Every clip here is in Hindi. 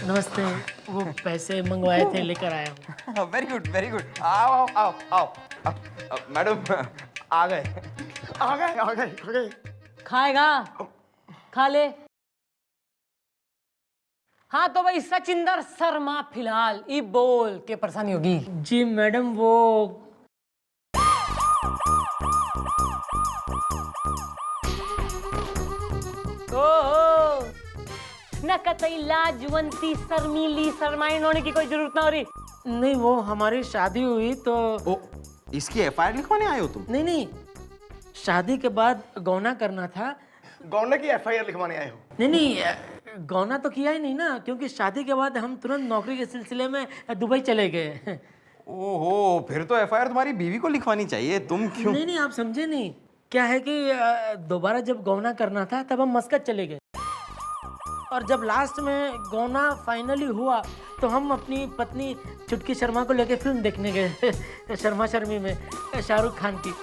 नमस्ते। वो पैसे मंगवाए थे, लेकर आया हूँ। Very good very good. आओ आओ आओ आओ मैडम आ गए आ गए आ गए आ गए। खाएगा? खा ले। हाँ तो भाई सचिंदर शर्मा फिलहाल ई बोल के परेशानी होगी। जी मैडम, वो ओहो, न कतई लाजवंती शर्मीली शर्माइन होने की कोई जरूरत ना हो रही। नहीं, वो हमारी शादी हुई तो ओ, इसकी एफआईआर लिखवाने आए हो तुम? नहीं नहीं, शादी के बाद गौना करना था। गौने की एफआईआर लिखवाने आए हो? नहीं नहीं, गौना तो किया ही नहीं ना, क्योंकि शादी के बाद हम तुरंत नौकरी के सिलसिले में दुबई चले गए। ओहो, फिर तो एफआईआर तुम्हारी बीवी को लिखवानी चाहिए, तुम क्यों? नहीं नहीं, आप समझे नहीं। क्या है कि दोबारा जब गौना करना था तब हम मस्कत चले गए, और जब लास्ट में गौना फाइनली हुआ तो हम अपनी पत्नी चुटकी शर्मा को लेकर फिल्म देखने गए। शर्मा शर्मी में शाहरुख खान की।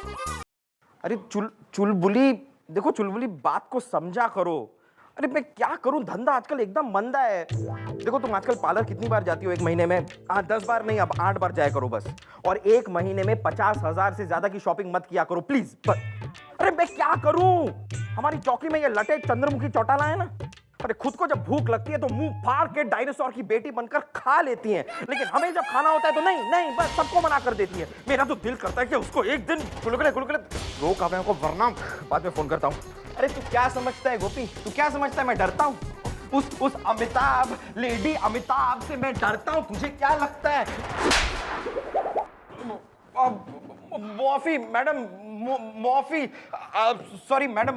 अरे चुलबुली, देखो चुलबुली, बात को समझा करो। अरे मैं क्या करूं, धंधा आजकल एकदम मंदा है। देखो तुम आजकल पार्लर कितनी बार जाती हो एक महीने में? 10 बार नहीं, अब 8 बार जाया करो बस। और एक महीने में 50,000 से ज्यादा की शॉपिंग मत किया करो प्लीज। अरे मैं क्या करूं, हमारी चौकी में ये लटे चंद्रमुखी चौटाला है ना, अरे खुद को जब भूख लगती है तो मुंह फाड़ के डायनासोर की बेटी बनकर खा लेती हैं, लेकिन हमें जब खाना होता है तो नहीं नहीं, बस सबको मना कर देती है। मेरा तो दिल करता है कि उसको एक दिन गुलगुले गुलगुले रोक आवे को, वरना बाद में फोन करता हूँ। अरे तू क्या समझता है गोपी, तू क्या समझता है मैं डरता हूँ? उस अमिताभ, लेडी अमिताभ से मैं डरता हूँ? तुझे क्या लगता है? Murphy madam, Murphy, sorry madam,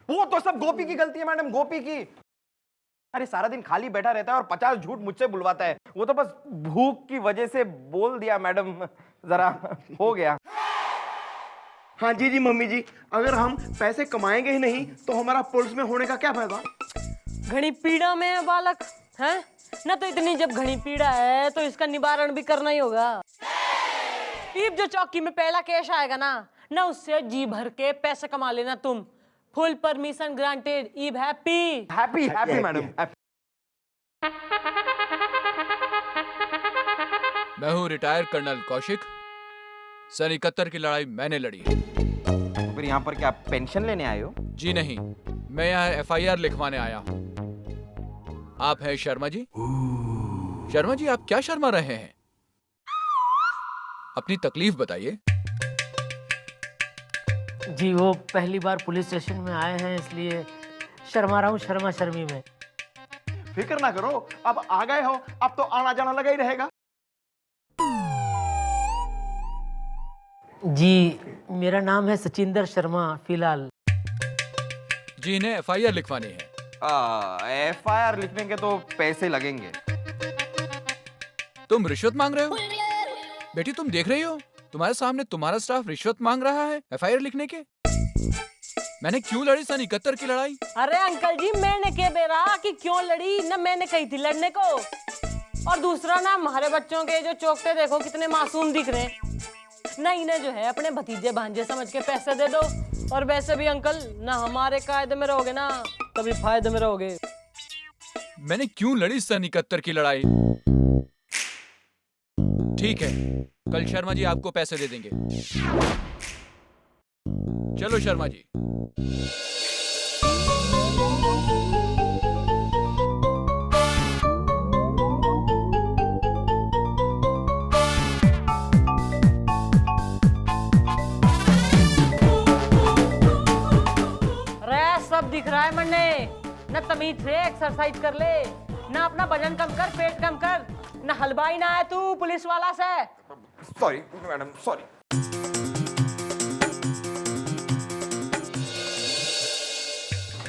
वो तो सब गोपी की गलती है मैडम, गोपी की। अरे सारा दिन खाली बैठा रहता है और 50 झूठ मुझसे बुलवाता है। वो तो बस भूख की वजह से बोल दिया मैडम, जरा हो गया। हाँ जी जी मम्मी जी, अगर हम पैसे कमाएंगे ही नहीं तो हमारा पुलिस में होने का क्या फायदा? घनी पीड़ा में है बालक, है ना? तो इतनी जब घनी पीड़ा है तो इसका निवारण भी करना ही होगा। ईब जो चौकी में पहला कैश आएगा ना उससे जी भर के पैसे कमा लेना तुम। Full permission granted. ईब हैप्पी हैप्पी हैप्पी मैडम। मैं हूँ रिटायर्ड कर्नल कौशिक। सन 71 की लड़ाई मैंने लड़ी है। फिर यहाँ पर क्या पेंशन लेने आए हो? जी नहीं, मैं यहाँ एफआईआर लिखवाने आया हूँ। आप हैं शर्मा जी? शर्मा जी, आप क्या शर्मा रहे हैं? अपनी तकलीफ बताइए। जी वो पहली बार पुलिस स्टेशन में आए हैं, इसलिए शर्मा रहा हूँ शर्मा शर्मी में। फिक्र ना करो, अब आ गए हो, अब तो आना जाना लगा ही रहेगा। जी मेरा नाम है सचिंदर शर्मा फिलहाल। जी इन्हें एफआईआर लिखवानी है। एफआईआर लिखने के तो पैसे लगेंगे। तुम रिश्वत मांग रहे हो? बेटी तुम देख रही हो, तुम्हारे सामने तुम्हारा स्टाफ रिश्वत मांग रहा है एफआईआर लिखने के। मैंने क्यों लड़ी सन 71 की लड़ाई? अरे अंकल जी, मैंने क्या बेरा कि क्यों लड़ी ना, मैंने कही थी लड़ने को। और दूसरा ना, हमारे बच्चों के जो चौकटे देखो कितने मासूम दिख रहे हैं ना, इन्हें जो है अपने भतीजे भांजे समझ के पैसे दे दो। और वैसे भी अंकल ना, हमारे कायदे में रहोगे ना तभी फायदे में रहोगे। मैंने क्यों लड़ी सन 71 की लड़ाई? ठीक है, कल शर्मा जी आपको पैसे दे देंगे। चलो शर्मा जी। अरे सब दिख रहा है मन्ने, ना तमीज से एक्सरसाइज कर ले, ना अपना वजन कम कर, पेट कम कर, ना हलवाई ना है तू पुलिस वाला से। Sorry madam, sorry.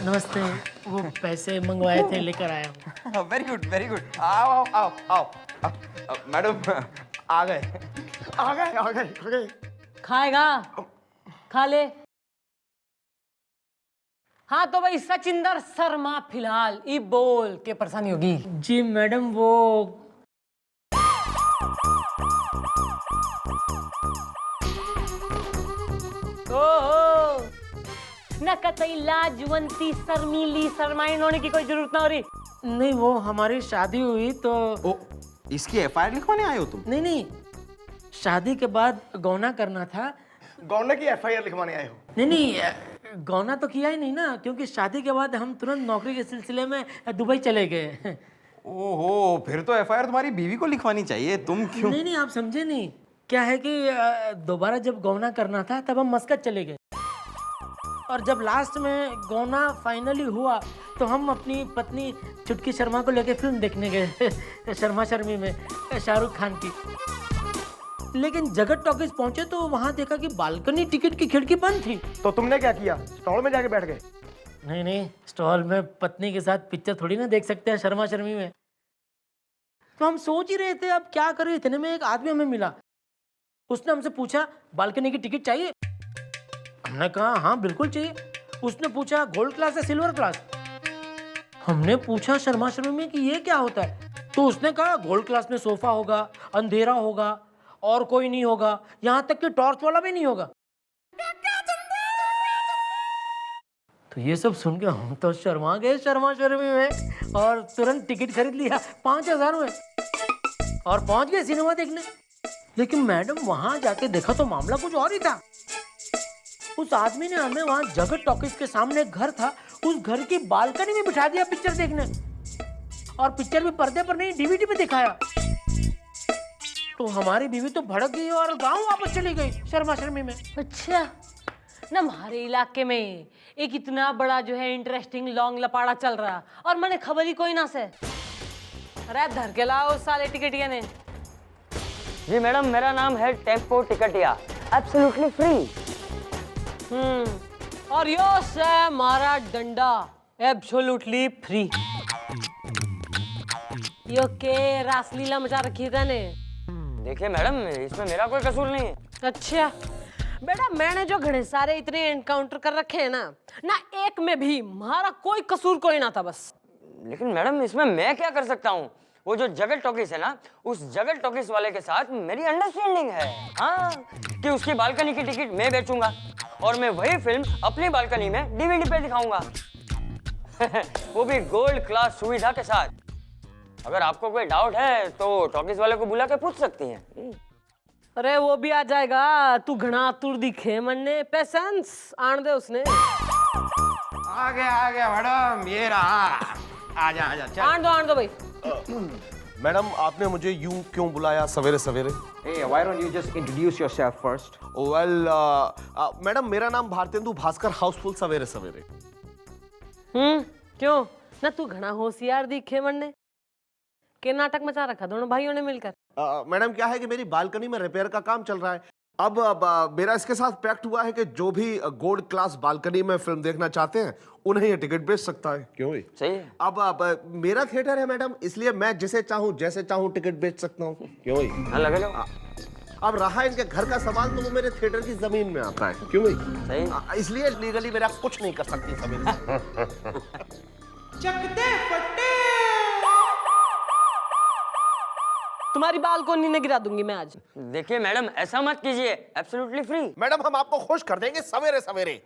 नमस्ते। वो पैसे मंगवाए थे, लेकर आया हूँ। Very good very good. आओ आओ आओ आओ मैडम आ गए आ गए आ गए आ गए। खाएगा? खा ले। हाँ तो भाई सचिंदर शर्मा फिलहाल ई बोल के परेशानी होगी। जी मैडम, वो ओहो, ना कतई लाजवंती शर्मीली शर्माइन होने की कोई जरूरत ना हो रही। नहीं, वो हमारी शादी हुई तो ओ, इसकी एफआईआर लिखवाने आए हो तुम? नहीं, शादी के बाद गौना करना था। गौना की एफआईआर लिखवाने आए हो? नहीं, गौना तो किया ही नहीं ना, क्योंकि शादी के बाद हम तुरंत नौकरी के सिलसिले में दुबई चले गए। ओहो, फिर तो एफआईआर तुम्हारी बीवी को लिखवानी चाहिए, तुम क्यों? नहीं, आप समझे नहीं। क्या है कि दोबारा जब गौना करना था तब हम मस्कत चले गए, और जब लास्ट में गौना फाइनली हुआ तो हम अपनी पत्नी चुटकी शर्मा को लेकर फिल्म देखने गए शर्मा शर्मी में, शाहरुख खान की। लेकिन जगत टॉकीज पहुंचे तो वहां देखा कि बालकनी टिकट की खिड़की बंद थी। तो तुमने क्या किया? स्टॉल में जाके बैठ गए? नहीं, स्टॉल में पत्नी के साथ पिक्चर थोड़ी ना देख सकते हैं शर्मा शर्मी में। तो हम सोच ही रहे थे अब क्या करें, इतने में एक आदमी हमें मिला। उसने हमसे पूछा बालकनी की टिकट चाहिए? हमने कहा हाँ बिल्कुल चाहिए। उसने पूछा गोल्ड क्लास या सिल्वर क्लास? हमने पूछा शर्मा शर्मी में कि ये क्या होता है? तो उसने कहा गोल्ड क्लास में सोफा होगा, अंधेरा होगा और कोई नहीं होगा, यहाँ तक कि टॉर्च वाला भी नहीं होगा। तो ये सब सुन के हम तो शर्मा गए शर्मा शर्मी में, और तुरंत टिकट खरीद लिया 5,000 में और पहुंच गए सिनेमा देखने। लेकिन मैडम वहां जाके देखा तो मामला कुछ और ही था। उस आदमी ने हमें वहां जगत टॉकीज के सामने एक घर था, उस घर की बालकनी में बिठा दिया पिक्चर देखने, और पिक्चर भी पर्दे पर नहीं डीवीडी पे दिखाया। तो हमारी बीवी तो भड़क गई और गांव वापस चली गई शर्मा शर्मी में। अच्छा, ना हमारे इलाके में एक इतना बड़ा जो है इंटरेस्टिंग लॉन्ग लपाड़ा चल रहा और मैंने खबर ही कोई ना से। अरे धर के लाओ साले टिकटिया ने। जी मैडम, मेरा नाम है टेम्पो टिकटिया, एब्सोल्युटली फ्री। और यो से हमारा डंडा, एब्सोल्युटली फ्री। यो के रासलीला मचा रखी है तने। देखिए मैडम, इसमें मेरा कोई कसूर नहीं है। अच्छा बेटा, मैंने जो घने सारे इतने एनकाउंटर कर रखे हैं ना एक में भी हमारा कोई कसूर कोई ना था बस। लेकिन मैडम, इसमें मैं क्या कर सकता हूँ? वो जो जगत टॉकीज है ना, उस जगत टॉकीज वाले के साथ मेरी अंडरस्टैंडिंग है, हाँ, कि उसकी बालकनी की टिकट मैं बेचूंगा और मैं वही फिल्म अपनी बालकनी में डीवीडी पे दिखाऊंगा वो भी गोल्ड क्लास सुविधा के साथ। अगर आपको कोई डाउट है तो टॉकीज वाले को बुला के पूछ सकती हैं। अरे वो भी आ जाएगा, तू घना तुर दिखे मनने, पेशेंस आन दे उसने। आ गया मैडम, ये रहा। आजा चल। आन दो भाई। मैडम, आपने मुझे यूं क्यों बुलाया सवेरे सवेरे? Hey, why don't you just introduce yourself first? Well, madam, मेरा नाम भारतेंदु भास्कर हाउसफुल सवेरे सवेरे। क्यों ना तू घना होशियार दिखे मनने के नाटक मचा रखा दोनों भाइयों ने मिलकर। मैडम, क्या है कि मेरी बालकनी में रिपेयर का काम चल रहा है। अब मेरा इसके साथ पैक्ट हुआ है कि जो भी गोल्ड क्लास बालकनी में फिल्म देखना चाहते हैं उन्हें ये टिकट बेच सकता है। क्यों भाई? सही है। अब मेरा थिएटर है मैडम, इसलिए मैं जिसे चाहूँ जैसे चाहूँ टिकट बेच सकता हूँ। क्यों भाई? हाँ, लगे लो। अब रहा इनके घर का सवाल, तो वो मेरे थिएटर की जमीन में आता है। क्यों भाई? सही। इसलिए लीगली मेरा कुछ नहीं कर सकती सवेरे। तुम्हारी बालकोनी ने गिरा दूंगी मैं आज। देखिए मैडम, ऐसा मत कीजिए, एब्सोल्युटली फ्री। मैडम, हम आपको खुश कर देंगे सवेरे सवेरे।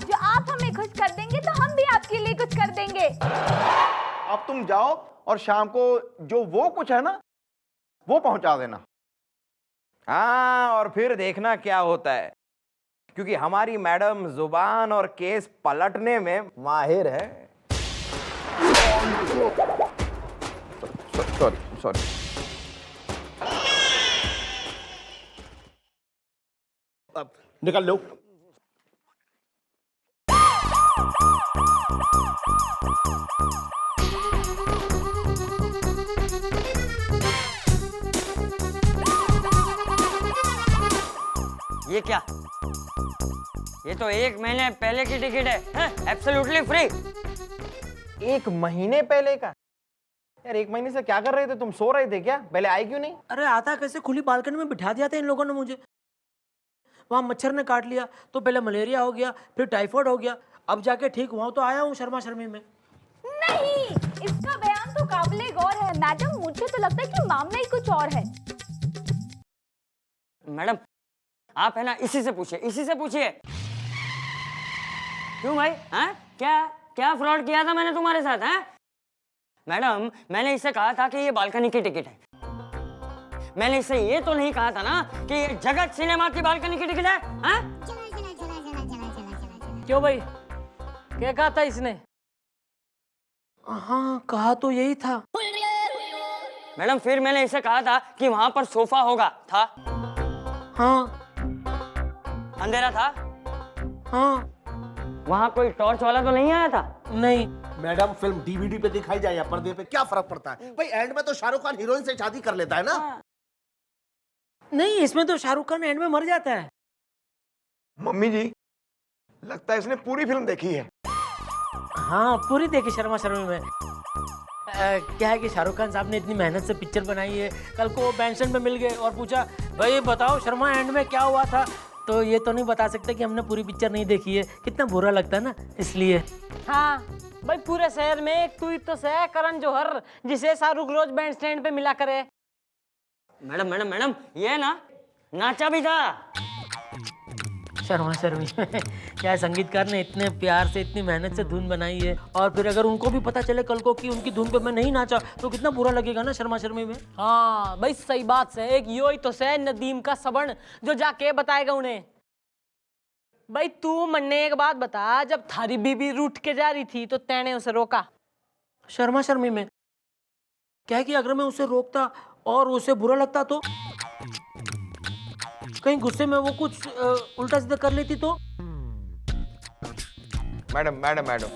जो आप हमें खुश कर देंगे तो हम भी आपके लिए कुछ कर देंगे। अब तुम जाओ और शाम को जो वो कुछ है ना वो पहुंचा देना। हाँ, और फिर देखना क्या होता है, क्योंकि हमारी मैडम जुबान और केस पलटने में माहिर है। सॉरी। अब निकल लो। ये क्या? ये तो 1 महीने पहले की टिकट है, एब्सोल्युटली फ्री। 1 महीने पहले का? यार 1 महीने से क्या कर रहे थे तुम? सो रहे थे क्या? पहले आए क्यों नहीं? अरे आता कैसे, खुली बालकनी में बिठा दिया था इन लोगों ने मुझे। वहां मच्छर ने काट लिया तो पहले मलेरिया हो गया, फिर टाइफाइड हो गया, अब जाके ठीक हुआ तो आया हूँ शर्मा शर्मी में। नहीं, इसका बयान तो काबिले गौर है मैडम। मुझे तो लगता है कि मामला ही कुछ और है। मैडम, आप है ना इसी से पूछिए। क्यों भाई? हाँ, क्या क्या फ्रॉड किया था मैंने तुम्हारे साथ? हाँ मैडम, मैंने इससे कहा था कि ये बालकनी की टिकट है। मैंने इससे ये तो नहीं कहा था ना कि ये जगत सिनेमा की बालकनी की टिकट है। हाँ? क्यों भाई, क्या कहा था इसने? हाँ कहा तो यही था। मैडम, फिर मैंने इसे कहा था कि वहां पर सोफा होगा, था? हाँ अंधेरा था? हाँ वहां कोई टॉर्च वाला तो नहीं आया था? नहीं। मैडम, फिल्म डीवीडी पे दिखाई जाए या पर्दे पे, क्या फर्क पड़ता है भाई? एंड में तो शाहरुख खान हीरोइन से शादी कर लेता है ना। नहीं, इसमें तो शाहरुख खान एंड में मर जाता है। मम्मी जी, लगता है इसने पूरी फिल्म देखी है। हाँ पूरी देखी शर्मा शर्मी में। क्या है कि शाहरुख खान साहब ने इतनी मेहनत से पिक्चर बनाई है, कल को वो पेंशन पे मिल गए और पूछा भाई बताओ शर्मा एंड में क्या हुआ था, तो ये तो नहीं बता सकते कि हमने पूरी पिक्चर नहीं देखी है। कितना बुरा लगता है ना, इसलिए। हाँ भाई, पूरे शहर में एक तू ही तो है करण जौहर जिसे शाहरुख रोज बैंड स्टैंड पे मिला करे। मैडम मैडम मैडम, ये ना नाचा भी था। शर्मा शर्मी क्या है, संगीतकार ने इतने प्यार से इतनी मेहनत से धुन बनाई है, और फिर अगर उनको भी पता चले कल को कि उनकी धुन पे मैं नहीं नाचा तो कितना बुरा लगेगा ना शर्मा शर्मी में। हाँ भाई सही बात से, एक यो ही तो है नदीम का सबण जो जाके बताएगा उन्हें। भाई तू मन्ने एक बात बता, जब थारी बीबी रूठ के जा रही थी तो तैने उसे रोका? शर्मा शर्मी में क्या है कि अगर मैं उसे रोकता और उसे बुरा लगता तो कहीं गुस्से में वो कुछ उल्टा सीधा कर लेती तो। मैडम मैडम मैडम,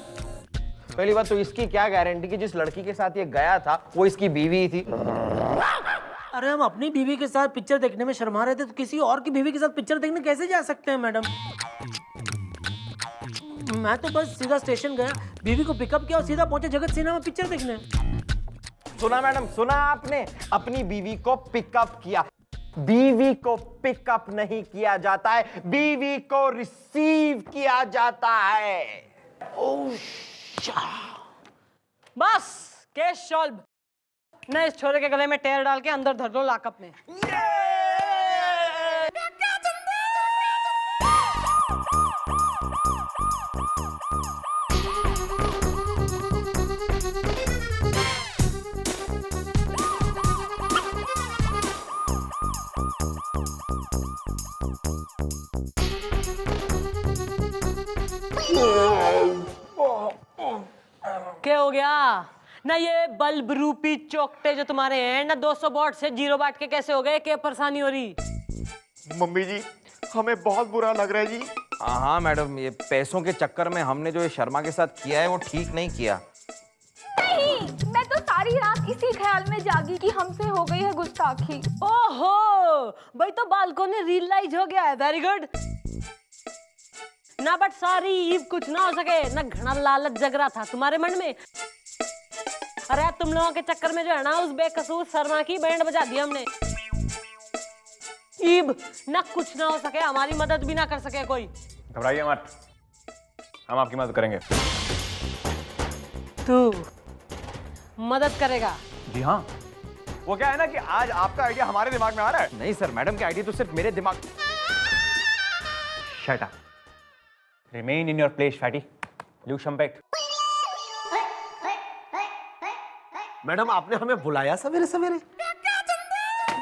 पहली बात तो इसकी क्या गारंटी कि जिस लड़की के साथ ये गया था वो इसकी बीवी थी। अरे हम अपनी बीवी के साथ पिक्चर देखने में शर्मा रहे थे तो किसी और की बीवी के साथ पिक्चर देखने कैसे जा सकते हैं मैडम? मैं तो बस सीधा स्टेशन गया, बीवी को पिकअप किया और सीधा पहुंचे जगत सिनेमा पिक्चर देखने। सुना मैडम, सुना आपने? अपनी बीवी को पिकअप किया। बीवी को पिकअप नहीं किया जाता है, बीवी को रिसीव किया जाता है। ओह बस केस सॉल्व। न इस छोरे के गले में टेर डाल के अंदर धर दो लॉकअप में। क्या हो गया ना? ये बल्ब रूपी चौकटे जो तुम्हारे हैं ना 200 वॉट से 0 वाट के कैसे हो गए? क्या परेशानी हो रही? मम्मी जी, हमें बहुत बुरा लग रहा है जी। हाँ मैडम, ये पैसों के चक्कर में हमने जो ये शर्मा के साथ किया है वो ठीक नहीं किया। नहीं, मैं तो सारी रात इसी ख्याल में जागी कि हमसे हो गई है गुस्ताखी। ओहो भाई, तो बालकों ने रियलाइज हो गया है। वेरी गुड ना, बट सॉरी ईव कुछ ना हो सके ना, घना लालच जग रहा था तुम्हारे मन में। अरे तुम लोगों के चक्कर में जो है ना उस बेकसूर शर्मा की बैंड बजा दी हमने। ईब ना कुछ ना हो सके, हमारी मदद भी ना कर सके कोई। घबराइए मत, हम आपकी मदद करेंगे। तू मदद करेगा? जी हाँ, वो क्या है ना कि आज आपका आइडिया हमारे दिमाग में आ रहा है। नहीं सर, मैडम के आइडिया तो सिर्फ मेरे दिमाग। Shut up, remain in your place fatty, लू शंपेट। मैडम, आपने हमें बुलाया सवेरे सवेरे?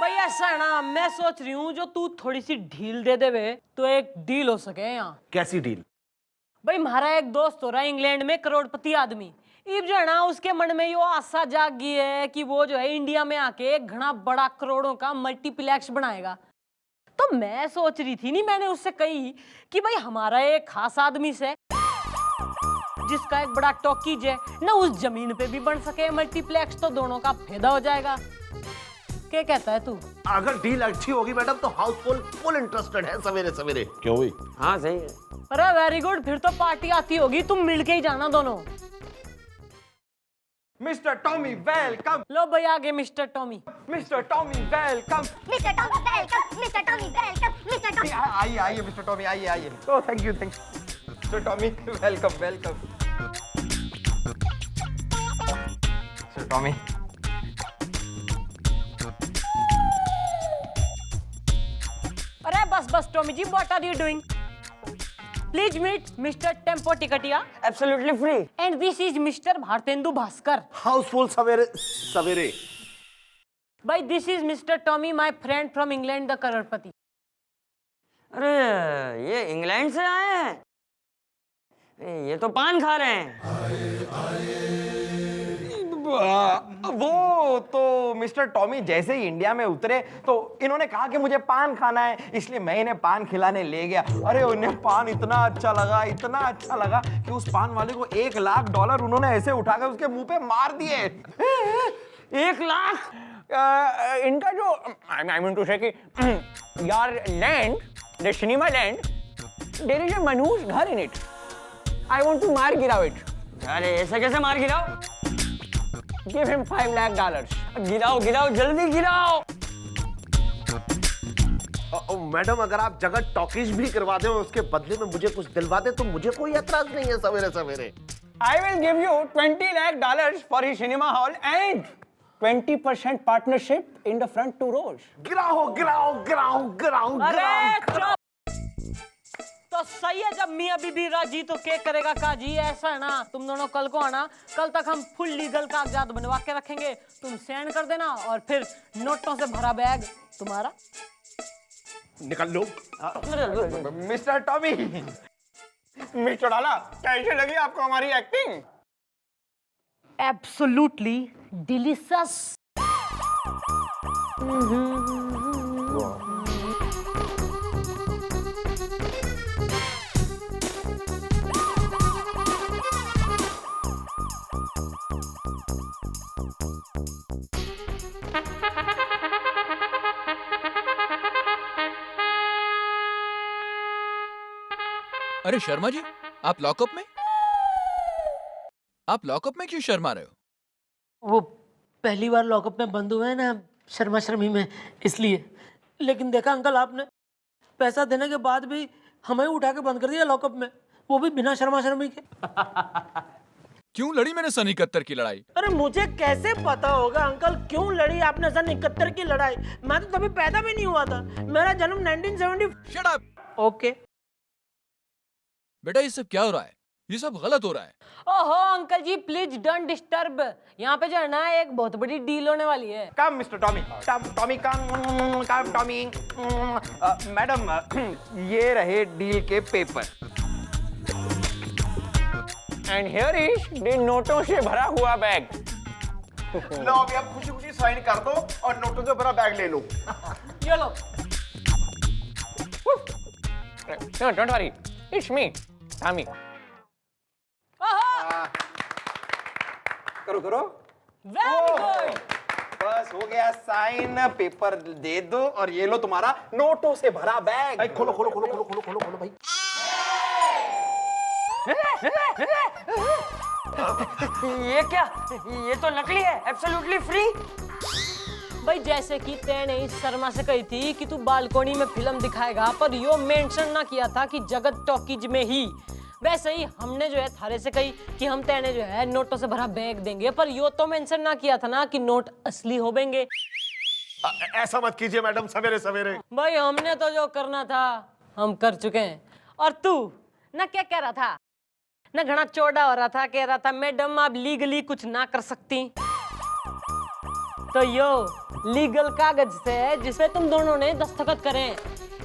भाई ऐसा है ना, मैं सोच रही हूँ जो तू थोड़ी सी ढील दे देवे तो एक डील हो सके यहाँ। कैसी डील? भाई हमारा एक दोस्त हो रहा है इंग्लैंड में, करोड़पति आदमी। इब जो है ना उसके मन में यो आशा जाग गई है कि वो जो है इंडिया में आके एक घना बड़ा करोड़ों का मल्टीप्लेक्स बनाएगा। तो मैं सोच रही थी, नहीं मैंने उससे कही कि भाई हमारा एक खास आदमी से जिसका एक बड़ा टॉकीज है ना, उस जमीन पे भी बन सके मल्टीप्लेक्स, तो दोनों का फायदा हो जाएगा। क्या कहता है तू? अगर डील अच्छी होगी मैडम तो हाउसफुल फुल इंटरेस्टेड है सवेरे सवेरे। क्यों भाई? हाँ सही है। अरे वेरी गुड, फिर तो पार्टी आती होगी, तुम मिलके ही जाना दोनों। Mister Tommy welcome. लो भाई आगे mister Tommy. Mister Tommy welcome. Mister Tommy welcome, mister Tommy welcome, mister Tommy. आइए आइए मिस्टर टॉमी, आइए आइए। Oh thank you mister Tommy, welcome welcome. Mister Tommy, अरे बस बस Tommy ji, what are you doing? Please meet mister tempo Tiktiya absolutely free. And this is mister Bharatendu Bhaskar. Housefull सवेरे सवेरे। भाई this is mister Tommy my friend from England the crorepati. अरे ये इंग्लैंड से आए हैं, ये तो पान खा रहे हैं। वो तो मिस्टर टॉमी जैसे ही इंडिया में उतरे तो इन्होंने कहा कि मुझे पान खाना है, इसलिए मैं इन्हें पान खिलाने ले गया। अरे उन्हें पान इतना अच्छा लगा, इतना अच्छा लगा कि उस पान वाले को $1,00,000 उन्होंने ऐसे उठाकर उसके मुंह पे मार दिए। 1,00,000? इनका जो आई मीन टू से कि यार land the cinema land there is a मनहूस घर in it. I want to मार गिराओ इट। अरे ऐसे कैसे मार गिराओ? Give him $5,00,000। गिराओ गिराओ जल्दी गिराओ। मैडम अगर आप जगह टॉकीज भी करवा दें और उसके बदले में मुझे कुछ दिलवा दे तो मुझे कोई एतराज नहीं है सवेरे सवेरे। I will give you $20,00,000 for his cinema hall and 20% partnership in the front 2 rows. गिराओ गिराओ गिराओ गिराओ अरे चुप। तो सही है, जब मियां बीबी राजी तो क्या करेगा काजी। ऐसा है ना, तुम दोनों कल को आना, कल तक हम फुल लीगल कागजात बनवा के रखेंगे, तुम साइन कर देना और फिर नोटों से भरा बैग तुम्हारा। निकल लो। मिस्टर टॉमी, मिस्टर डाला, कैसे लगी आपको हमारी एक्टिंग? Absolutely delicious. अरे शर्मा जी, आप लॉकअप में? आप लॉकअप में क्यों शर्मा रहे हो? वो पहली बार लॉकअप में बंद हुए हैं ना शर्मा शर्मी में, इसलिए। लेकिन देखा अंकल, आपने पैसा देने के बाद भी हमें उठा के बंद कर दिया लॉकअप में, वो भी बिना शर्मा शर्मी के। क्यों लड़ी मैंने सनी कत्तर की लड़ाई? अरे मुझे कैसे पता होगा अंकल क्यों लड़ी आपने सन 71 की लड़ाई? मैं तो तभी पैदा भी नहीं हुआ था, मेरा जन्म 1970। Shut up. ओके बेटा ये सब क्या हो रहा है? ये सब गलत हो रहा है। ओहो uncle ji please don't disturb. यहाँ पे जो है ना एक बहुत बड़ी डील होने वाली है। कम मिस्टर टॉमी, टॉमी कम टॉमी। मैडम ये रहे डील के paper. And here is the नोटों से भरा हुआ बैग। लो अभी आप खुशी खुशी साइन कर दो और नोटों से भरा बैग ले लो। ये लो। No, don't worry. It's me, Tommy. करो करो। Very good. बस हो गया साइन, पेपर दे दो और ये लो तुम्हारा नोटों से भरा बैग। भाई खोलो खोलो खोलो खोलो खोलो खोलो खोलो भाई। ये क्या? ये तो नकली है, एब्सोल्युटली फ्री। भाई जैसे कि तैने इस शर्मा से कही थी कि तू बालकोनी में फिल्म दिखाएगा, पर यो मेंशन ना किया था कि जगत टॉकीज में ही, वैसे ही हमने जो है थारे से कही कि हम तैने जो है नोटों से भरा बैग देंगे, पर यो तो मेंशन ना किया था ना कि नोट असली होंगे। ऐसा मत कीजिए मैडम सवेरे सवेरे। भाई हमने तो जो करना था हम कर चुके हैं। और तू ना क्या कह रहा था ना, घना चौड़ा हो रहा था, कह रहा था मैडम आप लीगली कुछ ना कर सकती। तो यो लीगल कागज से जिसपे तुम दोनों ने दस्तखत करें,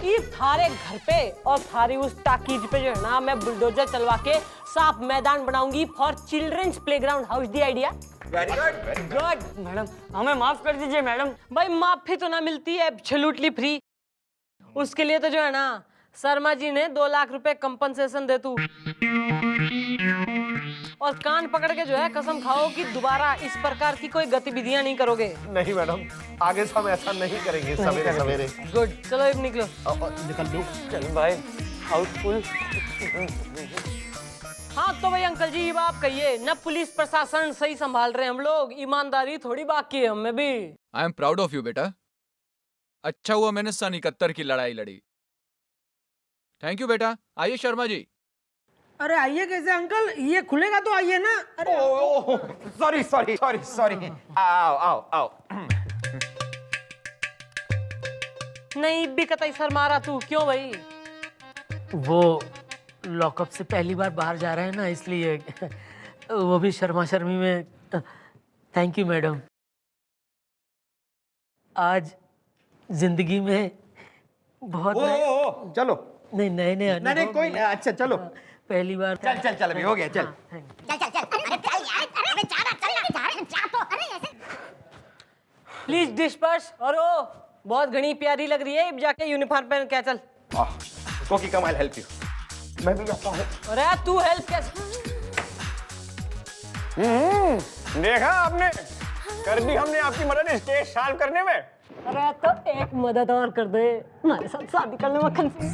ये थारे घर पे और थारी उस टाकीज पे जो है ना मैं बुलडोजर चलवा के साफ मैदान बनाऊंगी for childrens playground. How is the idea? Very good very good. Madam हमें माफ कर दीजिए मैडम। भाई माफी तो ना मिलती है, एब्सोल्युटली फ्री। उसके लिए तो जो है ना शर्मा जी ने 2 लाख रुपए कंपनसेशन दे तू, और कान पकड़ के जो है कसम खाओ कि दोबारा इस प्रकार की कोई गतिविधियां नहीं करोगे। नहीं मैडम, आगे से हम ऐसा नहीं करेंगे सवेरे सवेरे। गुड, चलो अब निकलो। निकल लो। चल भाई, हाउसफुल। हाँ तो भाई अंकल जी आप कहिए ना, पुलिस प्रशासन सही संभाल रहे हैं हम लोग, ईमानदारी थोड़ी बाकी है हमें भी। I am proud of you बेटा। अच्छा हुआ मैंने सन 71 की लड़ाई लड़ी। थैंक यू बेटा। आइए शर्मा जी। अरे आइए कैसे अंकल, ये खुलेगा तो आइए ना। अरे सॉरी सॉरी सॉरी सॉरी। आओ आओ आओ। नहीं भी कतई सर मारा तू, क्यों भाई? वो लॉकअप से पहली बार बाहर जा रहे हैं ना, इसलिए वो भी शर्मा शर्मी में। Thank you madam. आज जिंदगी में बहुत चलो। नए नए नहीं कोई नहीं, अच्छा चलो। पहली बार। चल चल चल, अभी हो गया, चल। Please disperse. और ओ बहुत घनी प्यारी लग रही है, अब जाके यूनिफॉर्म पहन के चल। कोकी कम, आई हेल्प यू। मैं भी आता हूँ। अरे तू हेल्प कैसे? देखा आपने, कर दी हमने आपकी मदद स्टेज साफ करने में। अरे तो एक मदद और कर दे, हमारे साथ शादी करने मक्खन से।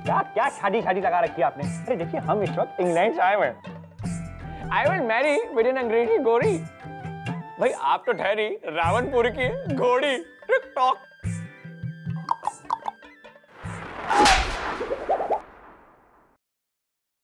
क्या क्या शादी शादी लगा रखी है आपने? अरे देखिए, हम इस वक्त इंग्लैंड से आए हुए हैं। I will marry with an अंग्रेजी गोरी। भाई आप तो ठहरी रावणपुर की घोड़ी। Tick tock